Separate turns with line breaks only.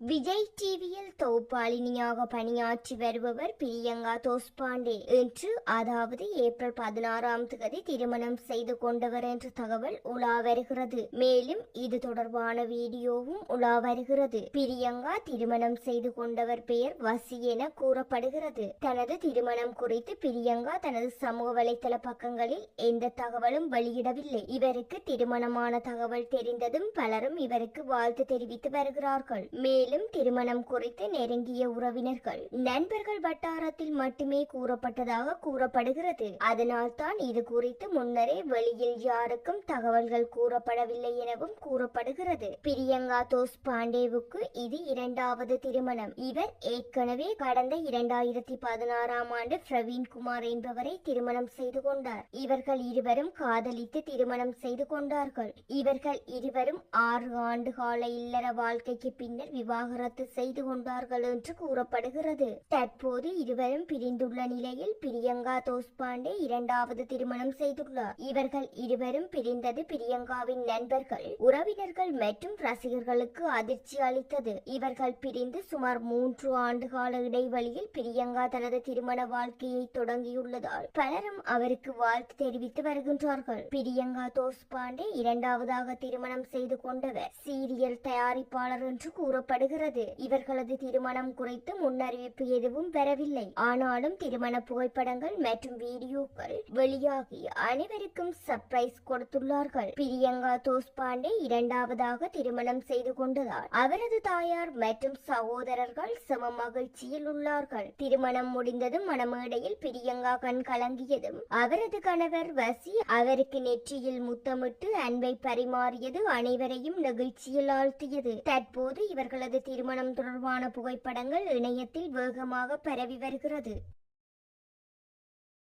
விஜய் டிவியில் தொகுப்பாளினியாக பணியாற்றி வருபவர் பிரியங்கா தோஸ்பாண்டே இன்று அதாவது ஏப்ரல் 16ஆம் தேதி திருமணம் செய்து கொண்டவர் என்ற தகவல் உலா வருகிறது. மேலும் இது தொடர்பான வீடியோவும் உலா வருகிறது. பிரியங்கா திருமணம் செய்து கொண்டவர் பெயர் வசி என கூறப்படுகிறது. தனது திருமணம் குறித்து பிரியங்கா தனது சமூக வலைதள பக்கங்களில் எந்த தகவலும் வெளியிடவில்லை. இவருக்கு திருமணமான தகவல் தெரிந்ததும் பலரும் இவருக்கு வாழ்த்து தெரிவித்து வருகிறார்கள். மேலும் திருமணம் குறித்து நெருங்கிய உறவினர்கள் நண்பர்கள் வட்டாரத்தில் மட்டுமே கூறப்பட்டதாக கூறப்படுகிறது. அதனால் தான் இது குறித்து முன்னரே வெளியில் யாருக்கும் தகவல்கள் கூறப்படவில்லை எனவும் கூறப்படுகிறது. பிரியங்கா தோஸ்பாண்டேவுக்கு இது இரண்டாவது திருமணம். இவர் ஏற்கனவே கடந்த 2016ஆம் ஆண்டு பிரவீன் குமார் என்பவரை திருமணம் செய்து கொண்டார். இவர்கள் இருவரும் காதலித்து திருமணம் செய்து கொண்டார்கள். இவர்கள் இருவரும் 6 ஆண்டு கால இல்லற வாழ்க்கைக்கு பின்னர் விவாகரத்து செய்து கொண்டார்கள் என்று கூறப்படுகிறது. தற்போது இருவரும் பிரிந்துள்ள நிலையில் பிரியங்கா தோஸ்பாண்டே இரண்டாவது திருமணம் செய்துள்ளார். இவர்கள் இருவரும் பிரிந்தது பிரியங்காவின் நண்பர்கள், உறவினர்கள் மற்றும் ரசிகர்களுக்கு அதிர்ச்சி அளித்தது. இவர்கள் பிரிந்து சுமார் 3 ஆண்டு கால இடைவெளியில் பிரியங்கா தனது திருமண வாழ்க்கையை தொடங்கியுள்ளதால் பலரும் அவருக்கு வாழ்த்து தெரிவித்து வருகின்றார்கள். பிரியங்கா தோஸ்பாண்டே இரண்டாவதாக திருமணம் செய்து கொண்டவர் சீரியல் தயாரிப்பாளர் என்று கூறப்படுகிறது. இவர்களது திருமணம் குறித்து முன்னறிவிப்பு எதுவும் வரவில்லை. ஆனாலும் திருமண புகைப்படங்கள் மற்றும் வீடியோக்கள் வெளியாகி அனைவருக்கும் சர்ப்ரைஸ் கொடுத்துள்ளார்கள். பிரியங்கா தோஸ்பாண்டே இரண்டாவதாக திருமணம் செய்து கொண்டதால் அவரது தாயார் மற்றும் சகோதரர்கள் சம மகிழ்ச்சியில் உள்ளார்கள். திருமணம் முடிந்ததும் மணமேடையில் பிரியங்கா கண் கலங்கியதும் அவரது கணவர் வசி அவருக்கு நெற்றியில் முத்தமிட்டு அன்பை பரிமாறியது அனைவரையும் நெகிழ்ச்சியில் ஆழ்த்தியது. தற்போது இவர்களது திருமணம் தொடர்பான புகைப்படங்கள் இணையத்தில் வேகமாக பரவி வருகிறது.